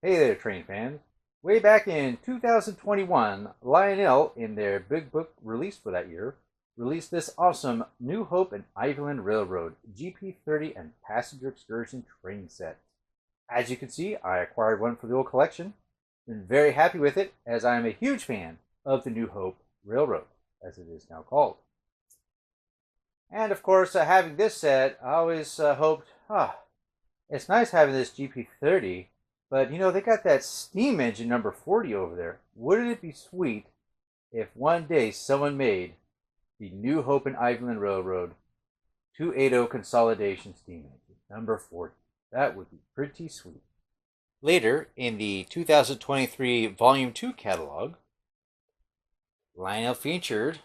Hey there, train fans. Way back in 2021, Lionel, in their big book release for that year, released this awesome New Hope and Ivyland Railroad GP30 and passenger excursion train set. As you can see, I acquired one for the old collection. Been very happy with it, as I am a huge fan of the New Hope Railroad, as it is now called. And of course, having this set, I always hoped, it's nice having this GP30, but you know, they got that steam engine number 40 over there. Wouldn't it be sweet if one day someone made the New Hope and Ivyland Railroad 280 Consolidation steam engine number 40? That would be pretty sweet. Later, in the 2023 Volume 2 catalog, Lionel featured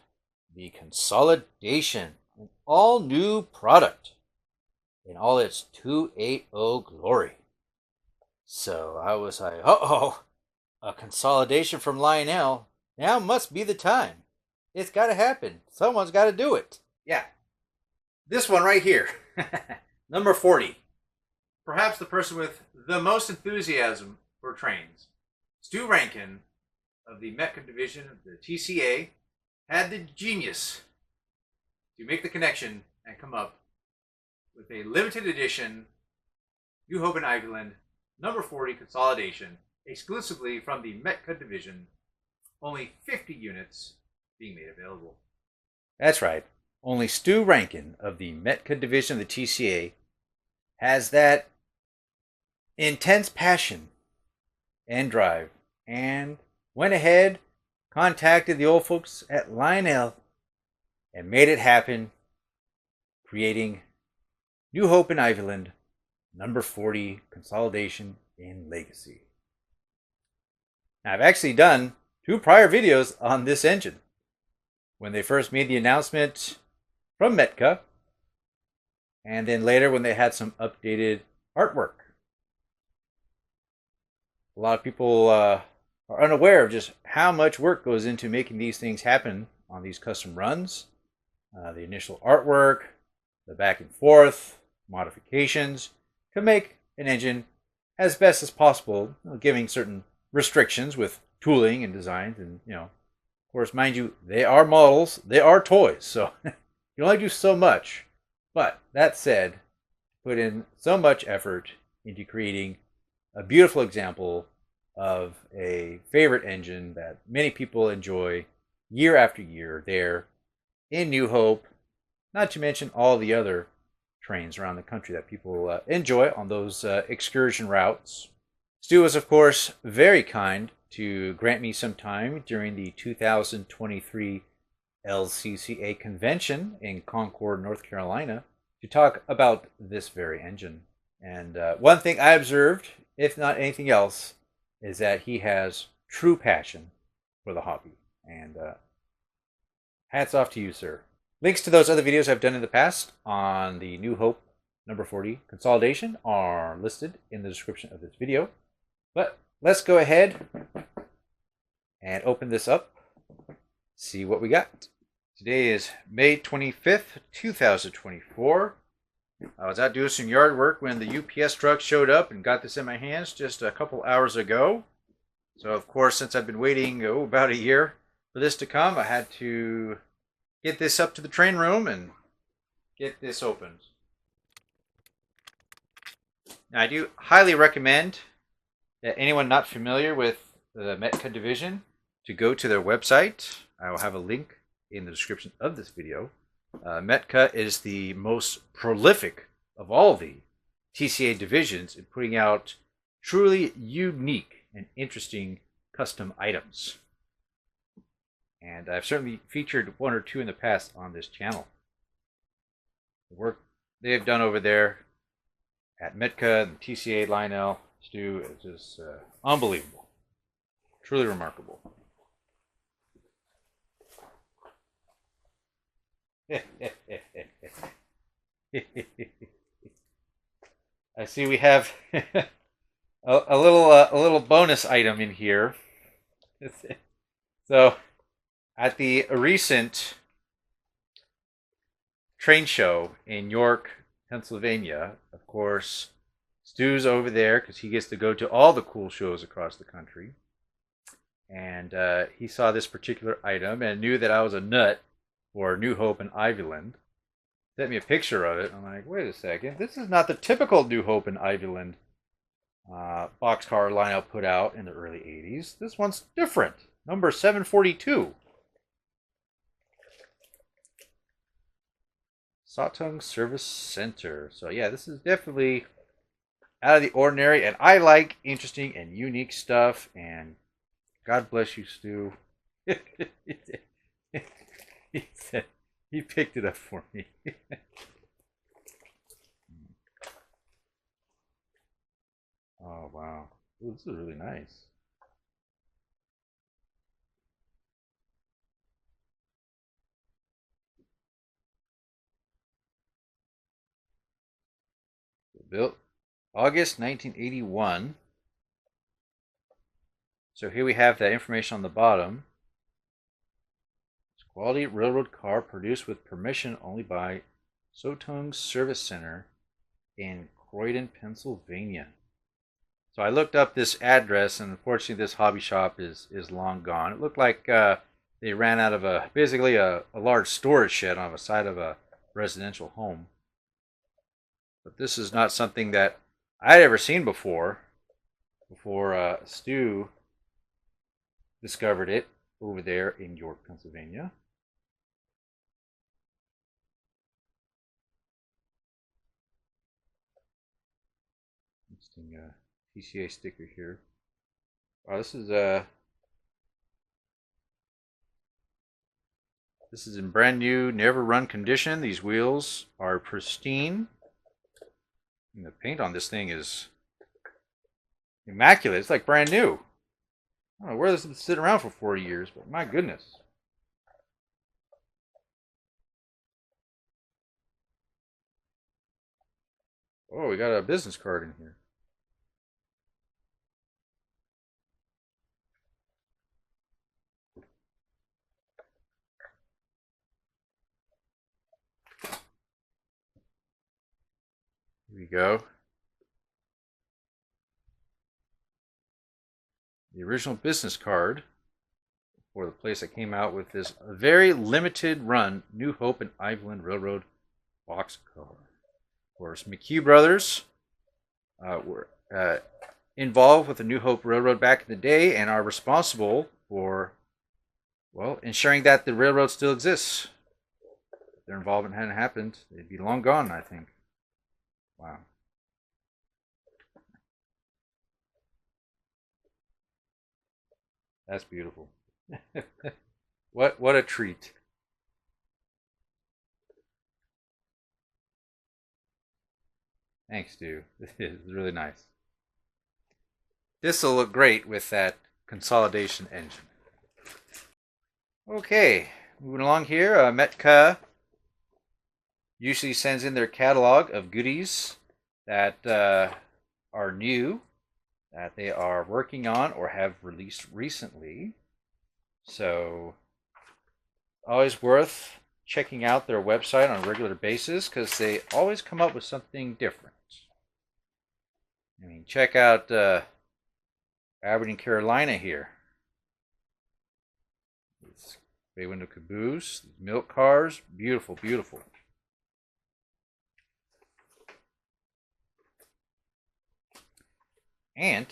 the Consolidation, an all-new product in all its 280 glory. So I was like, a consolidation from Lionel. Now must be the time. It's got to happen. Someone's got to do it. Yeah. This one right here. Number 40. Perhaps the person with the most enthusiasm for trains. Stu Rankin of the METCA Division of the TCA had the genius to make the connection and come up with a limited edition New Hope and Ivyland number 40 Consolidation, exclusively from the METCA Division. Only 50 units being made available. That's right. Only Stu Rankin of the METCA Division of the TCA has that intense passion and drive, and went ahead, contacted the old folks at Lionel, and made it happen, creating New Hope and Ivyland number 40 Consolidation in Legacy. Now, I've actually done 2 prior videos on this engine. When they first made the announcement from METCA, and then later when they had some updated artwork. A lot of people are unaware of just how much work goes into making these things happen on these custom runs. The initial artwork, the back and forth, modifications, to make an engine as best as possible, giving certain restrictions with tooling and designs. And, of course, mind you, they are models, they are toys, so you only do so much. But that said, put in so much effort into creating a beautiful example of a favorite engine that many people enjoy year after year there in New Hope, not to mention all the other trains around the country that people enjoy on those excursion routes. Stu was, of course, very kind to grant me some time during the 2023 LCCA convention in Concord, North Carolina, to talk about this very engine. And one thing I observed, if not anything else, is that he has true passion for the hobby. And hats off to you, sir. Links to those other videos I've done in the past on the New Hope number 40 Consolidation are listed in the description of this video. But let's go ahead and open this up, see what we got. Today is May 25th, 2024. I was out doing some yard work when the UPS truck showed up and got this in my hands just a couple hours ago. So, of course, since I've been waiting about a year for this to come, I had to get this up to the train room and get this opened. Now, I do highly recommend that anyone not familiar with the METCA Division to go to their website. I will have a link in the description of this video. METCA is the most prolific of all the TCA divisions in putting out truly unique and interesting custom items. And I've certainly featured 1 or 2 in the past on this channel. The work they have done over there at METCA and TCA Lionel, Stu, is just unbelievable. Truly remarkable. I see we have a little bonus item in here. So, at the recent train show in York, Pennsylvania, of course, Stu's over there because he gets to go to all the cool shows across the country. And he saw this particular item and knew that I was a nut for New Hope and Ivyland. Sent me a picture of it. I'm like, wait a second. This is not the typical New Hope and Ivyland boxcar Lionel put out in the early 80s. This one's different. Number 742. Sawtung Service Center. So yeah, this is definitely out of the ordinary, and I like interesting and unique stuff, and God bless you, Stu. he said he picked it up for me. Oh wow. Ooh, this is really nice. Built August 1981. So here we have that information on the bottom. It's a quality railroad car produced with permission only by Sawtung Service Center in Croydon, Pennsylvania. So I looked up this address, and unfortunately this hobby shop is long gone. It looked like they ran out of basically a large storage shed on the side of a residential home. But this is not something that I'd ever seen before Stu discovered it over there in York, Pennsylvania. Interesting PCA sticker here. Oh, this is in brand new, never run condition. These wheels are pristine. And the paint on this thing is immaculate. It's like brand new. I don't know where this has been sitting around for 40 years, but my goodness. Oh, we got a business card in here. Here we go. The original business card for the place that came out with this very limited run New Hope and Ivyland Railroad boxcar. Of course, McHugh brothers were involved with the New Hope Railroad back in the day and are responsible for, well, ensuring that the railroad still exists. If their involvement hadn't happened, they'd be long gone, I think. Wow. That's beautiful. What a treat. Thanks, Stu. This is really nice. This will look great with that consolidation engine. Okay, moving along here. METCA usually sends in their catalog of goodies that are new, that they are working on or have released recently. So, always worth checking out their website on a regular basis because they always come up with something different. I mean, check out Aberdeen, Carolina here. It's bay window caboose, milk cars, beautiful, beautiful. And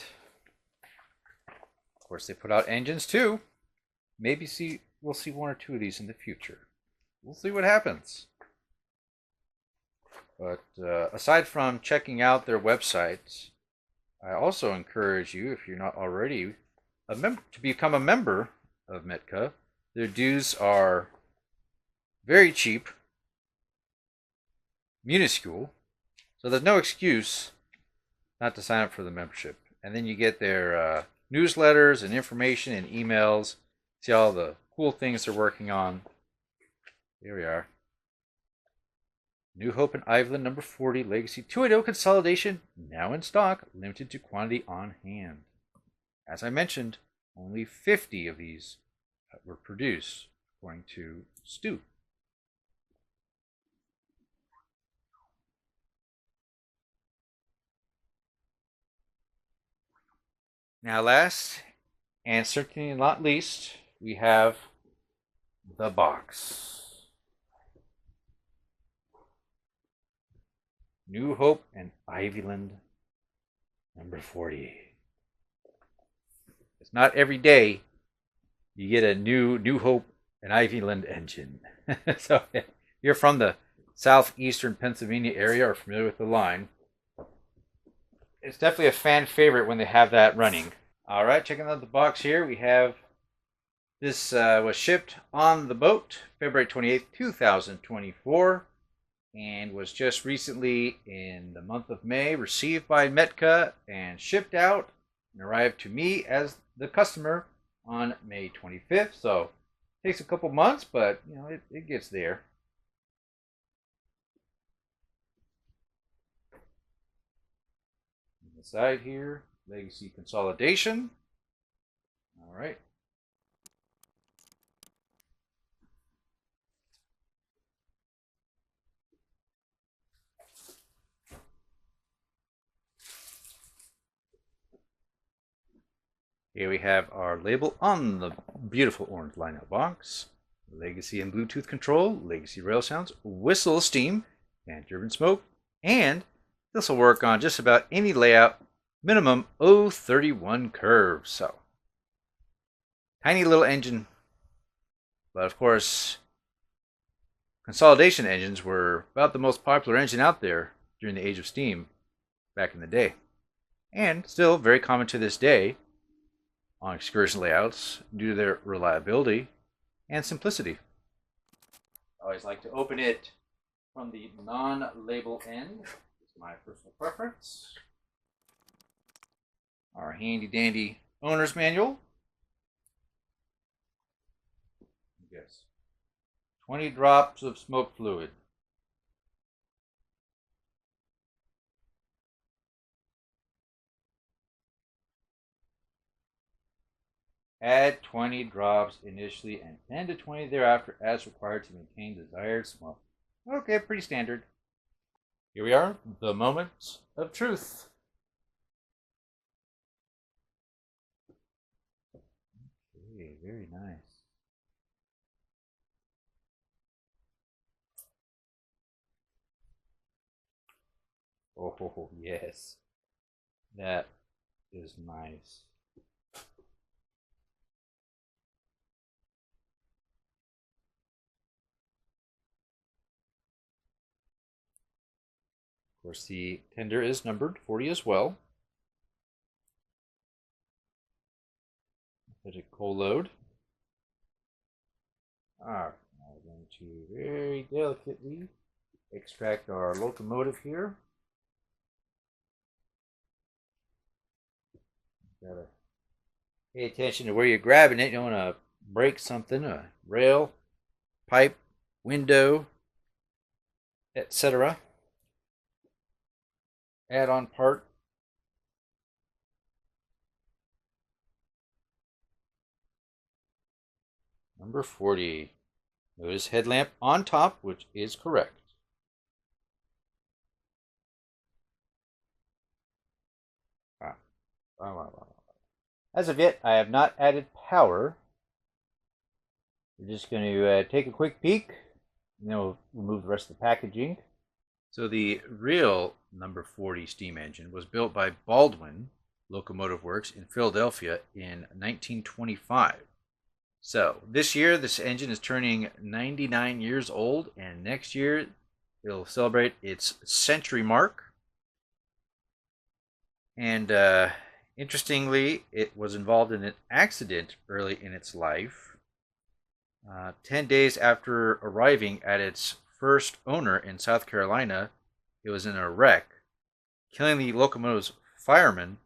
of course, they put out engines too. Maybe we'll see one or two of these in the future. We'll see what happens. But aside from checking out their websites, I also encourage you, if you're not already a member, to become a member of METCA. Their dues are very cheap, minuscule, so there's no excuse not to sign up for the membership. And then you get their newsletters and information and emails, see all the cool things they're working on. Here we are. New Hope and Ivyland number 40 Legacy 2.0 Consolidation now in stock, limited to quantity on hand. As I mentioned, only 50 of these were produced, according to Stu. Now, last and certainly not least, we have the box. New Hope and Ivyland number 40. It's not every day you get a New Hope and Ivyland engine. So if you're from the southeastern Pennsylvania area or familiar with the line, it's definitely a fan favorite when they have that running. All right, checking out the box here, we have this was shipped on the boat February 28th, 2024, and was just recently in the month of May received by METCA and shipped out and arrived to me as the customer on May 25th. So it takes a couple months, but you know it gets there. On the side here, Legacy Consolidation. All right. Here we have our label on the beautiful orange Lionel box. Legacy and Bluetooth control, Legacy rail sounds, whistle steam, and turbine smoke. And this will work on just about any layout, minimum 031 curve. So, tiny little engine. But of course, consolidation engines were about the most popular engine out there during the age of steam back in the day. And still very common to this day on excursion layouts due to their reliability and simplicity. I always like to open it from the non-label end. It's my personal preference. Our handy dandy owner's manual. Yes. 20 drops of smoke fluid. Add 20 drops initially and 10 to 20 thereafter as required to maintain desired smoke. Okay, pretty standard. Here we are, the moment of truth. Okay, very nice. Oh, yes. That is nice. Of course, the tender is numbered 40 as well. Let it cold load. Alright, now we're going to very delicately extract our locomotive here. Gotta pay attention to where you're grabbing it. You don't want to break something, a rail, pipe, window, etc. Add-on part. Number 40. Notice headlamp on top, which is correct. As of yet, I have not added power. We're just going to take a quick peek, and then we'll remove the rest of the packaging. So the real number 40 steam engine was built by Baldwin Locomotive Works in Philadelphia in 1925. So this year, this engine is turning 99 years old, and next year it'll celebrate its century mark. And interestingly, it was involved in an accident early in its life. 10 days after arriving at its first owner in South Carolina, it was in a wreck, killing the locomotive's fireman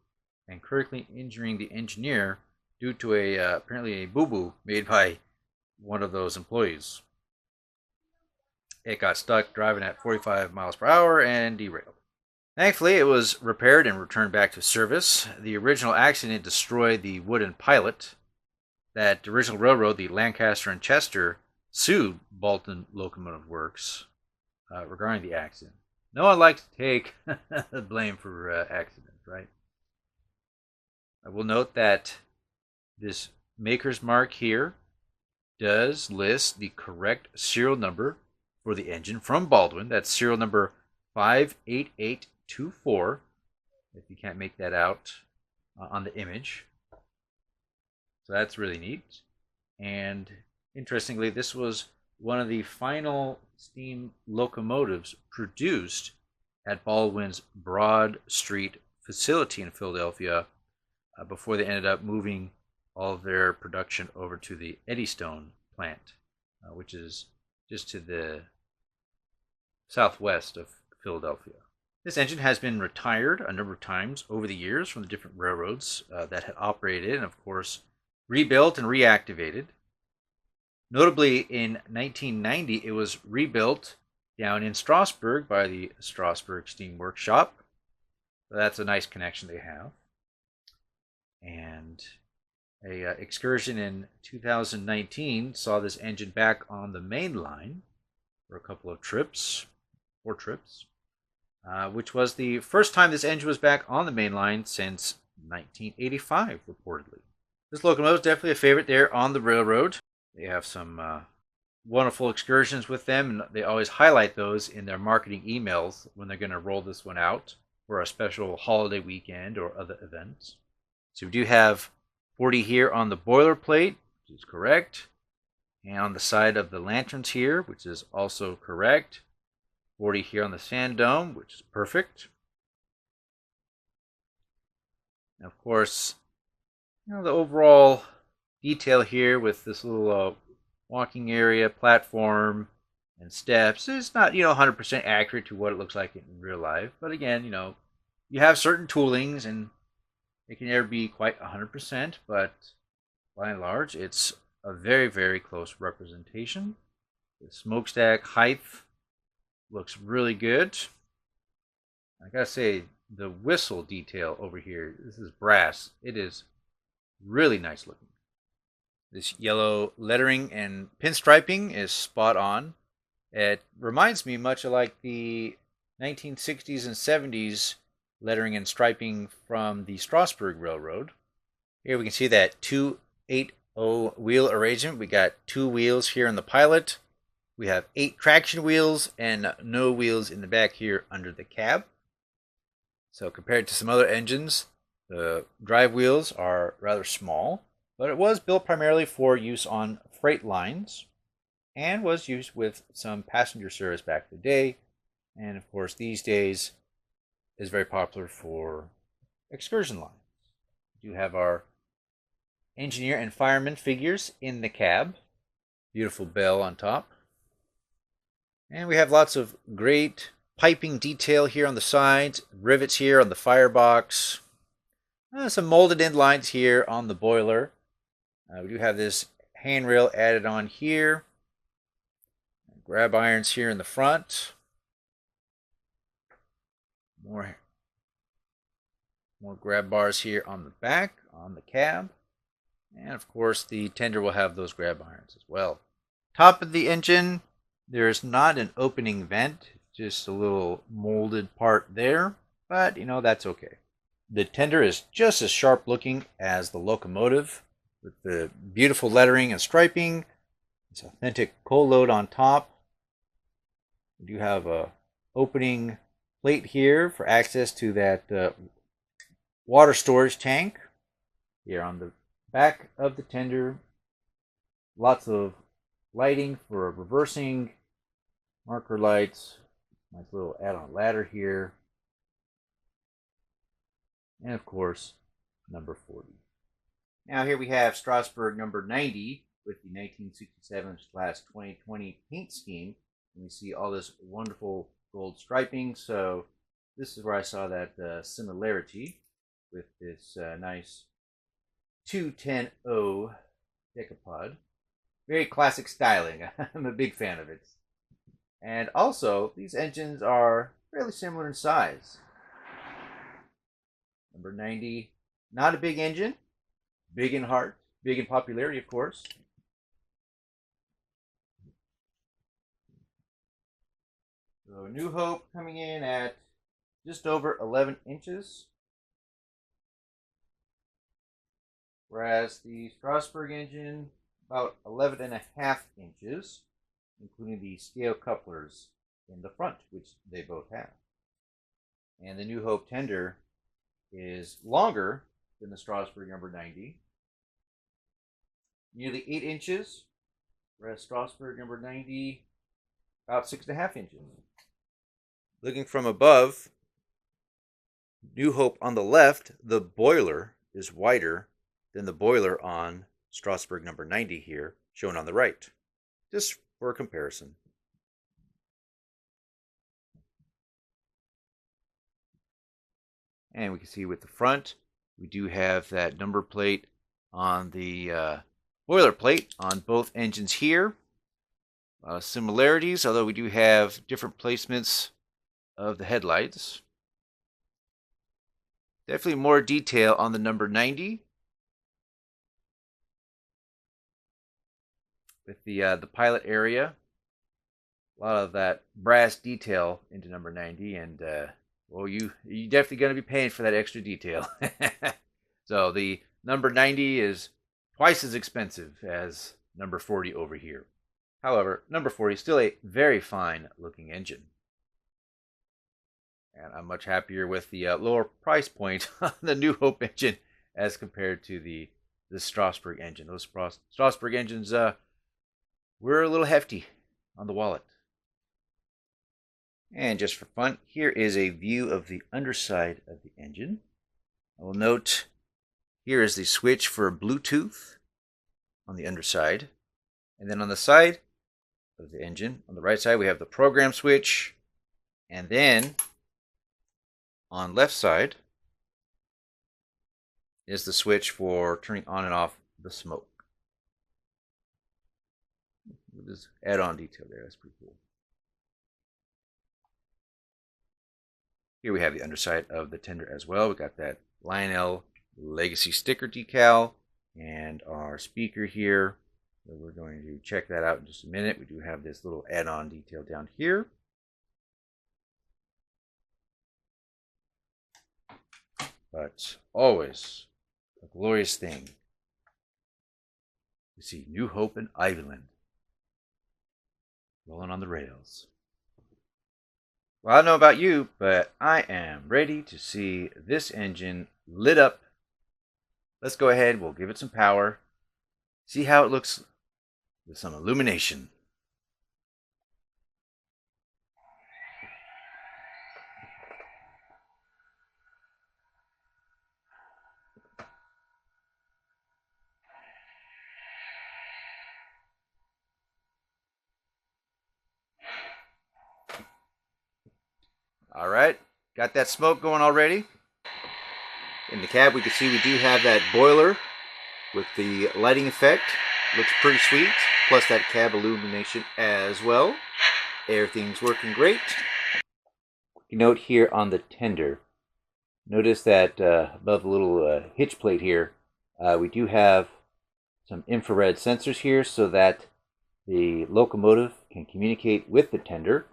and critically injuring the engineer due to apparently a boo-boo made by one of those employees. It got stuck driving at 45 miles per hour and derailed. Thankfully, it was repaired and returned back to service. The original accident destroyed the wooden pilot. That original railroad, the Lancaster and Chester, sued Baldwin Locomotive Works regarding the accident. No one likes to take the blame for accidents, right? I will note that this maker's mark here does list the correct serial number for the engine from Baldwin. That's serial number 58824, if you can't make that out on the image. So that's really neat. And interestingly, this was one of the final steam locomotives produced at Baldwin's Broad Street facility in Philadelphia before they ended up moving all of their production over to the Eddystone plant, which is just to the southwest of Philadelphia. This engine has been retired a number of times over the years from the different railroads that had operated, and of course rebuilt and reactivated. Notably, in 1990, it was rebuilt down in Strasburg by the Strasburg Steam Workshop. So that's a nice connection they have. And a excursion in 2019 saw this engine back on the main line for a couple of trips, 4 trips, which was the first time this engine was back on the main line since 1985, reportedly. This locomotive is definitely a favorite there on the railroad. They have some wonderful excursions with them, and they always highlight those in their marketing emails when they're going to roll this one out for a special holiday weekend or other events. So we do have 40 here on the boiler plate, which is correct, and on the side of the lanterns here, which is also correct. 40 here on the sand dome, which is perfect. And of course, the overall detail here with this little walking area, platform, and steps is not 100% accurate to what it looks like in real life. But again, you have certain toolings, and it can never be quite 100%. But by and large, it's a very, very close representation. The smokestack height looks really good. I gotta say, the whistle detail over here, this is brass. It is really nice looking. This yellow lettering and pinstriping is spot on. It reminds me much of like the 1960s and 70s lettering and striping from the Strasburg Railroad. Here we can see that 280 wheel arrangement. We got 2 wheels here in the pilot. We have 8 traction wheels and no wheels in the back here under the cab. So compared to some other engines, the drive wheels are rather small, but it was built primarily for use on freight lines and was used with some passenger service back in the day. And of course, these days is very popular for excursion lines. We do have our engineer and fireman figures in the cab. Beautiful bell on top. And we have lots of great piping detail here on the sides, rivets here on the firebox, some molded in lines here on the boiler. We do have this handrail added on here, grab irons here in the front, more grab bars here on the back, on the cab, and of course the tender will have those grab irons as well. Top of the engine, there's not an opening vent, just a little molded part there, but that's okay. The tender is just as sharp looking as the locomotive, with the beautiful lettering and striping. It's authentic coal load on top. We do have a opening plate here for access to that water storage tank. Here on the back of the tender, lots of lighting for reversing, marker lights, nice little add-on ladder here, and of course number 40. Now here we have Strasburg number 90 with the 1967/2020 paint scheme, and we see all this wonderful gold striping. So this is where I saw that similarity with this nice 210O decapod. Very classic styling. I'm a big fan of it. And also, these engines are fairly similar in size. Number 90, not a big engine, big in heart, big in popularity, of course. So New Hope coming in at just over 11 inches. whereas the Strasbourg engine about 11.5 inches, including the scale couplers in the front, which they both have. And the New Hope tender is longer than the Strasbourg number 90, nearly 8 inches, whereas Strasbourg number 90 about 6.5 inches. Looking from above, New Hope on the left, the boiler is wider than the boiler on Strasbourg number 90 here, shown on the right, just for comparison. And we can see with the front, we do have that number plate on the boiler plate on both engines here. Similarities, although we do have different placements of the headlights. Definitely more detail on the number 90. With the pilot area. A lot of that brass detail into number 90, and well, you definitely going to be paying for that extra detail. So the number 90 is twice as expensive as number 40 over here. However, number 40 is still a very fine looking engine. And I'm much happier with the lower price point on the New Hope engine as compared to the Strasbourg engine. Those Strasbourg engines were a little hefty on the wallet. And just for fun, here is a view of the underside of the engine. I will note here is the switch for Bluetooth on the underside. And then on the side of the engine, on the right side, we have the program switch. And then on left side is the switch for turning on and off the smoke. We'll just add on detail there. That's pretty cool. Here we have the underside of the tender as well. We got that Lionel Legacy sticker decal and our speaker here. So we're going to check that out in just a minute. We do have this little add-on detail down here. But always a glorious thing to see New Hope and Ivyland rolling on the rails. Well, I don't know about you, but I am ready to see this engine lit up. Let's go ahead, we'll give it some power, see how it looks with some illumination. All right, got that smoke going already. In the cab, we can see we do have that boiler with the lighting effect. Looks pretty sweet, plus that cab illumination as well. Everything's working great. Note here on the tender, notice that above the little hitch plate here, we do have some infrared sensors here so that the locomotive can communicate with the tender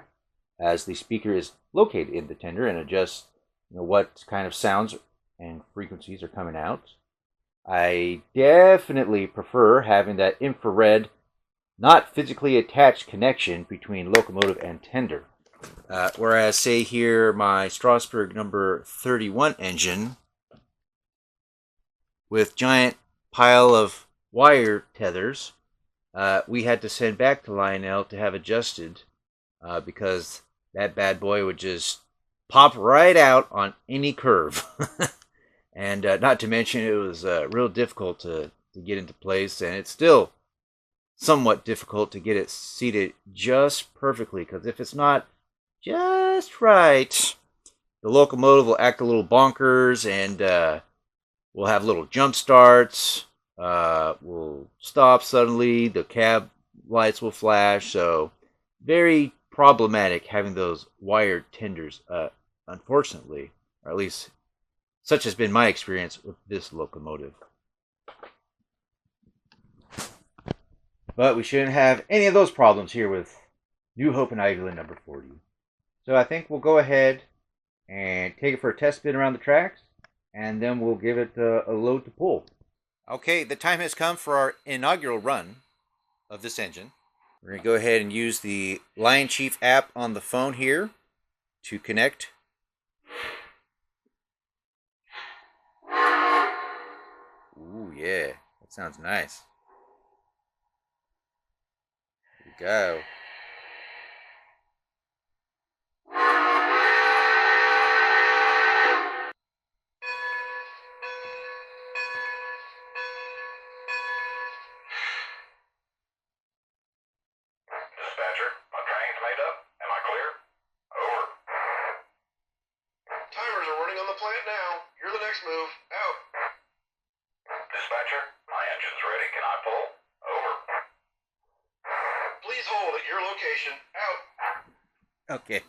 as the speaker is located in the tender and adjust what kind of sounds and frequencies are coming out. I definitely prefer having that infrared, not physically attached connection between locomotive and tender. Whereas, say here, my Strasbourg number 31 engine with giant pile of wire tethers, we had to send back to Lionel to have adjusted because that bad boy would just pop right out on any curve. And not to mention, it was real difficult to get into place, and it's still somewhat difficult to get it seated just perfectly, because if it's not just right, the locomotive will act a little bonkers, and we'll have little jump starts. We'll stop suddenly. The cab lights will flash. So very problematic having those wired tenders, unfortunately, or at least such has been my experience with this locomotive. But we shouldn't have any of those problems here with New Hope and Ivyland number 40. So I think we'll go ahead and take it for a test spin around the tracks, and then we'll give it a load to pull. Okay, the time has come for our inaugural run of this engine. We're going to go ahead and use the Lion Chief app on the phone here to connect. Ooh, yeah, that sounds nice. Here we go. Dispatcher, my train's made up. Am I clear? Over. Timers are running on the plant now. You're the next move. Out. Dispatcher, my engine's ready. Can I pull? Over. Please hold at your location. Out. Okay.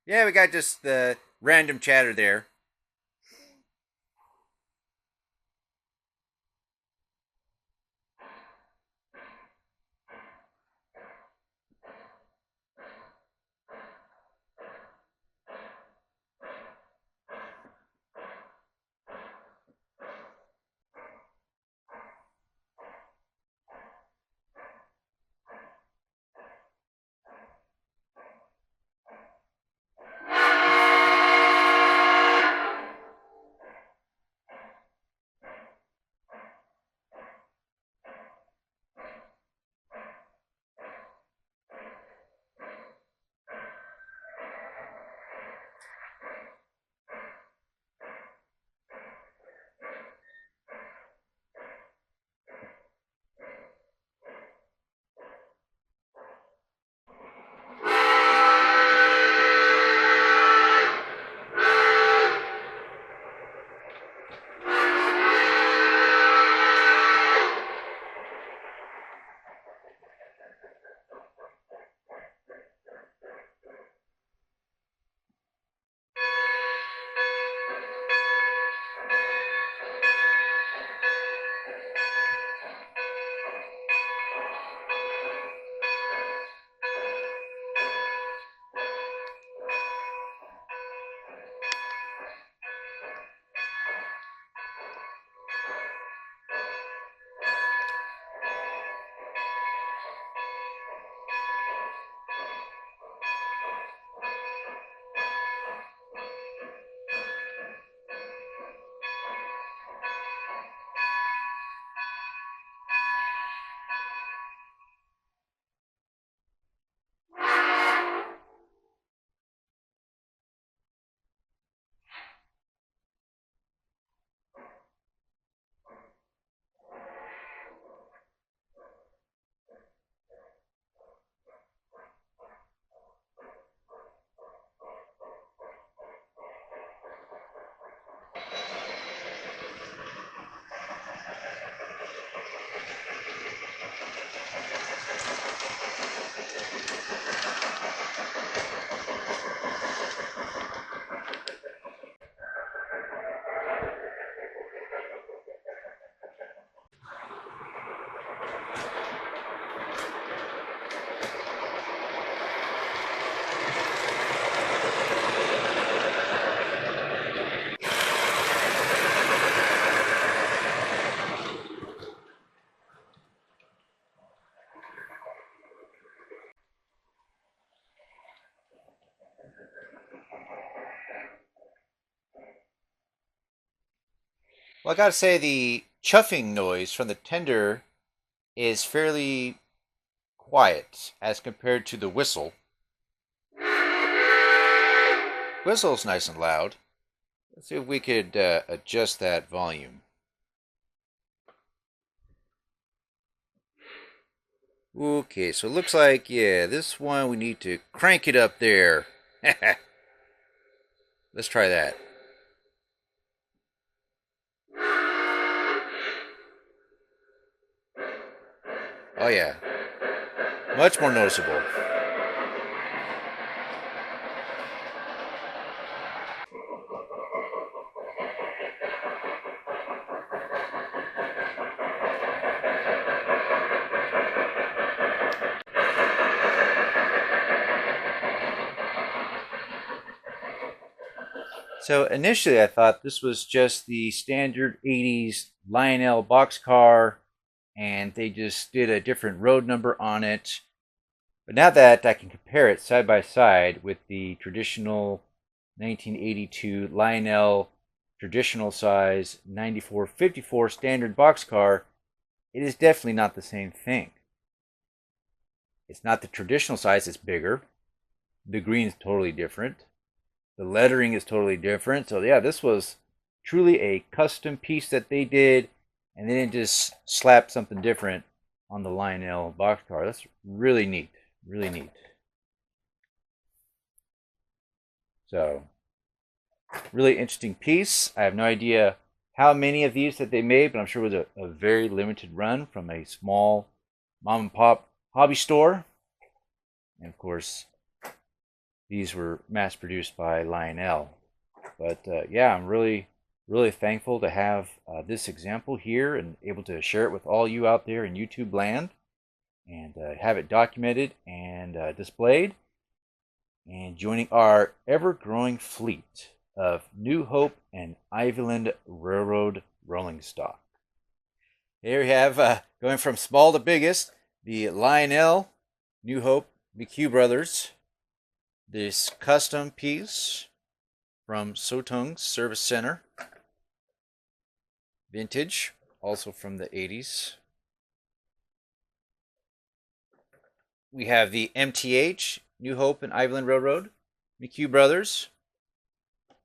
Yeah, we got just the random chatter there. Well, I gotta say the chuffing noise from the tender is fairly quiet as compared to the whistle. Whistle's nice and loud. Let's see if we could adjust that volume. Okay, so it looks like, yeah, this one we need to crank it up there. Let's try that. Oh, yeah. Much more noticeable. So initially I thought this was just the standard 80s Lionel boxcar, and they just did a different road number on it. But now that I can compare it side by side with the traditional 1982 Lionel traditional size 9454 standard boxcar, it is definitely not the same thing. It's not the traditional size, it's bigger. The green is totally different. The lettering is totally different. So yeah, this was truly a custom piece that they did, and they didn't just slap something different on the Lionel boxcar. That's really neat. Really neat. So, really interesting piece. I have no idea how many of these that they made, but I'm sure it was a very limited run from a small mom and pop hobby store. And of course, these were mass produced by Lionel. But yeah, I'm really thankful to have this example here and able to share it with all you out there in YouTube land, and have it documented and displayed, and joining our ever-growing fleet of New Hope and Ivyland Railroad rolling stock. Here we have, going from small to biggest, the Lionel, New Hope, McHugh Brothers. This custom piece from Sotung Service Center. Vintage, also from the 80s. We have the MTH, New Hope and Ivyland Railroad, McHugh Brothers,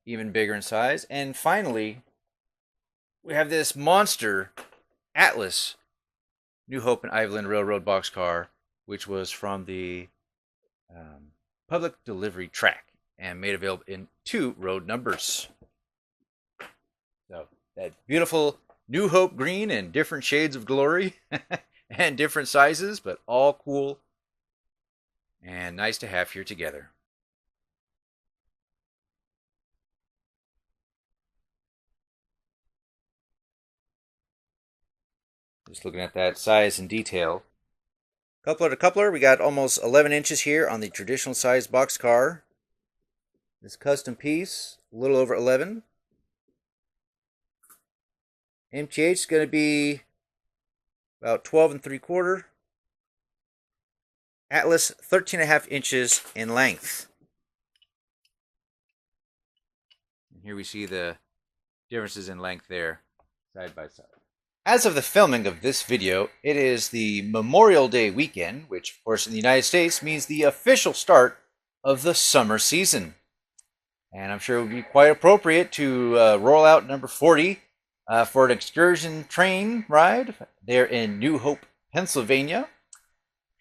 even bigger in size. And finally, we have this monster Atlas, New Hope and Ivyland Railroad boxcar, which was from the public delivery track and made available in 2 road numbers. So that beautiful New Hope green in different shades of glory and different sizes, but all cool and nice to have here together. Just looking at that size and detail. Coupler to coupler, we got almost 11 inches here on the traditional size boxcar. This custom piece, a little over 11. MTH is going to be about 12 3/4. Atlas, 13.5 inches in length. And here we see the differences in length there, side by side. As of the filming of this video, it is the Memorial Day weekend, which of course in the United States means the official start of the summer season. And I'm sure it would be quite appropriate to roll out number 40 for an excursion train ride there in New Hope, Pennsylvania.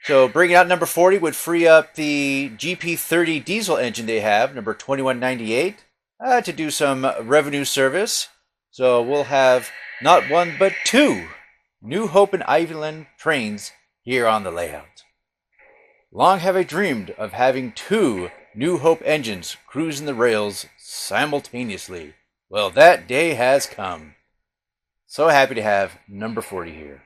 So bringing out number 40 would free up the GP30 diesel engine they have, number 2198, to do some revenue service. So we'll have not 1 but 2 New Hope and Ivyland trains here on the layout. Long have I dreamed of having 2 New Hope engines cruising the rails simultaneously. Well, that day has come. So happy to have number 40 here.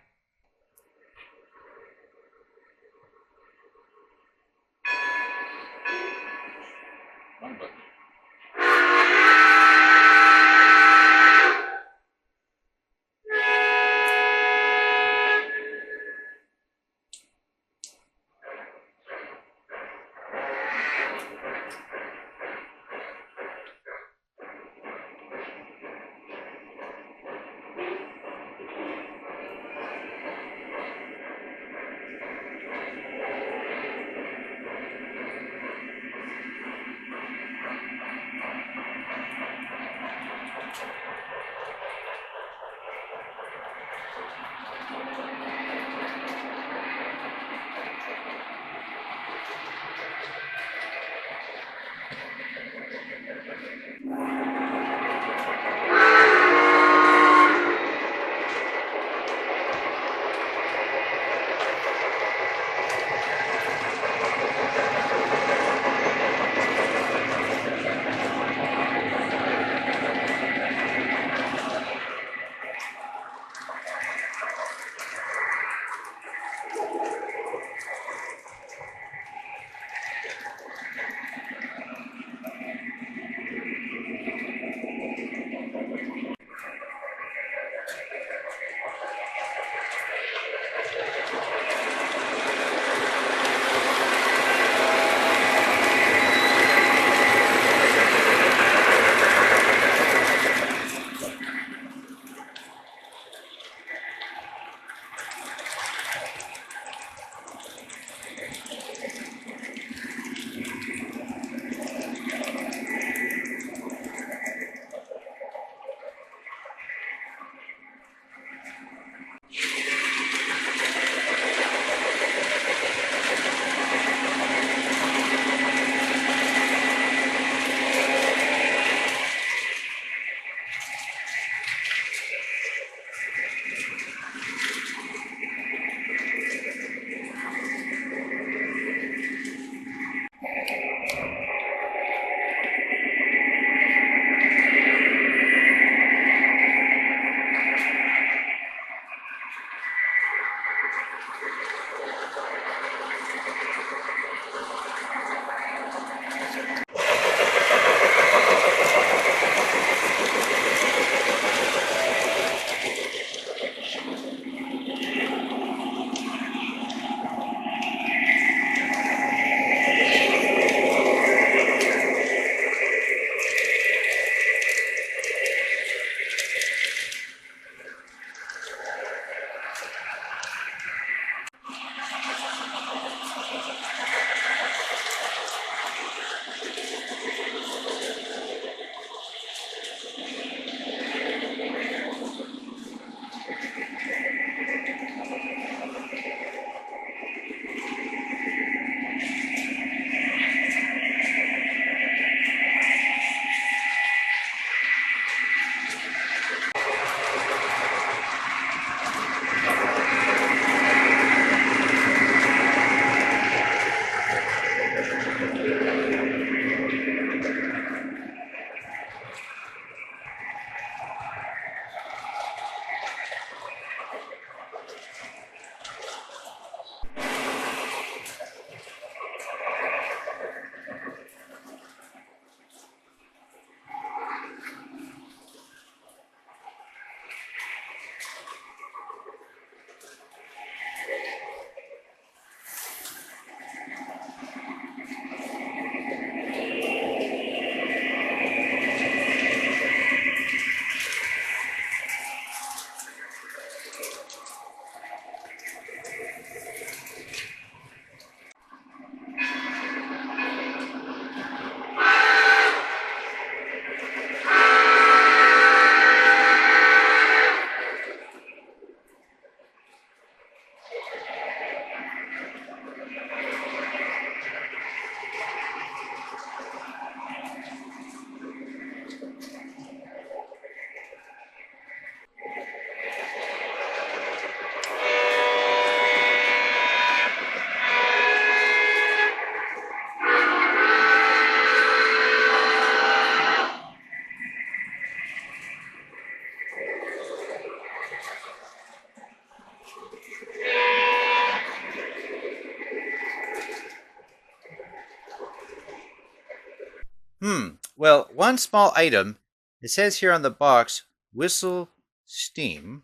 Well, one small item. It says here on the box, whistle steam.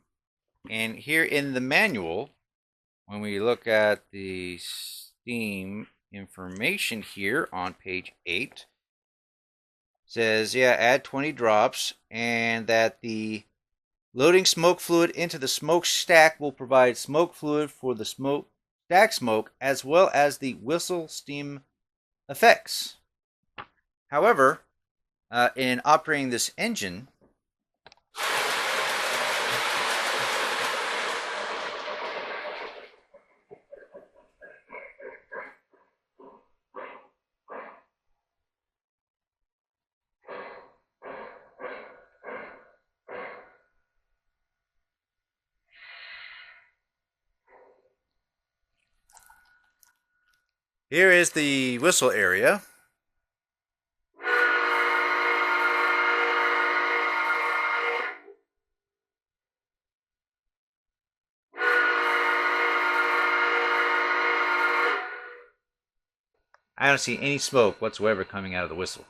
And here in the manual, when we look at the steam information here on page 8, says, yeah, add 20 drops, and that the loading smoke fluid into the smokestack will provide smoke fluid for the stack smoke as well as the whistle steam effects. However, in operating this engine, here is the whistle area. I don't see any smoke whatsoever coming out of the whistle.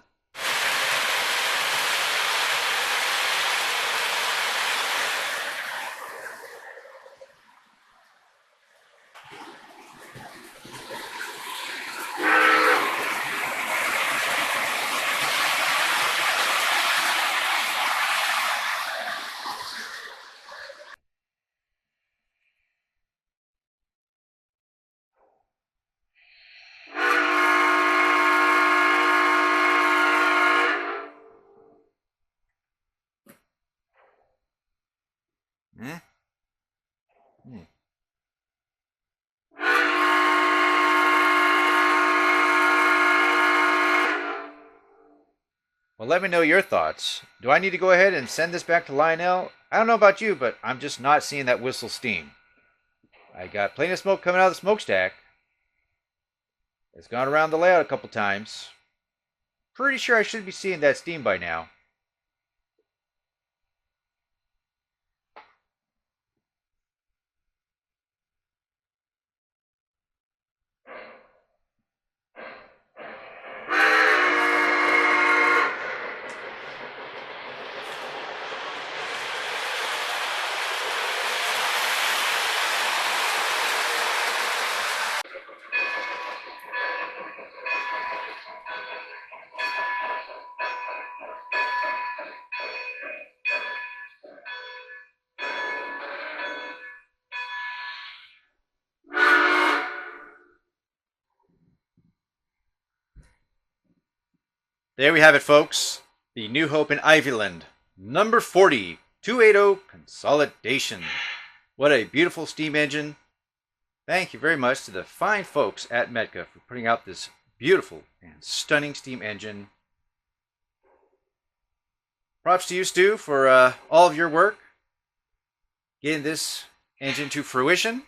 Eh? Well, let me know your thoughts. Do I need to go ahead and send this back to Lionel? I don't know about you, but I'm just not seeing that whistle steam. I got plenty of smoke coming out of the smokestack. It's gone around the layout a couple times. Pretty sure I should be seeing that steam by now. There we have it, folks. The New Hope in Ivyland, number 40, 280 Consolidation. What a beautiful steam engine. Thank you very much to the fine folks at METCA for putting out this beautiful and stunning steam engine. Props to you, Stu, for all of your work getting this engine to fruition.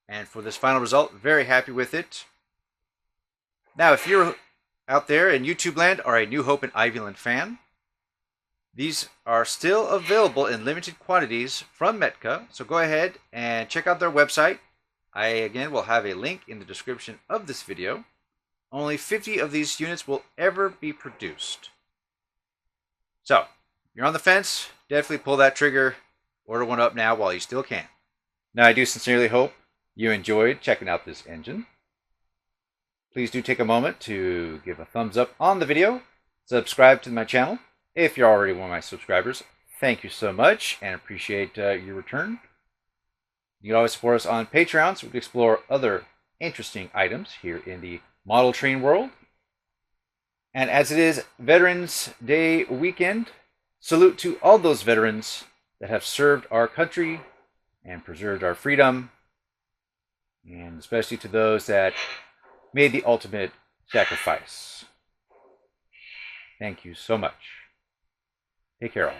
And for this final result, very happy with it. Now, if you're out there in YouTube land are a New Hope and Ivyland fan, these are still available in limited quantities from METCA, so go ahead and check out their website. I, again, will have a link in the description of this video. Only 50 of these units will ever be produced. So, if you're on the fence, definitely pull that trigger. Order one up now while you still can. Now, I do sincerely hope you enjoyed checking out this engine. Please do take a moment to give a thumbs up on the video. Subscribe to my channel. If you're already one of my subscribers, thank you so much and appreciate your return. You can always support us on Patreon so we can explore other interesting items here in the model train world. And as it is Veterans Day weekend, salute to all those veterans that have served our country and preserved our freedom, and especially to those that made the ultimate sacrifice. Thank you so much. Take care all.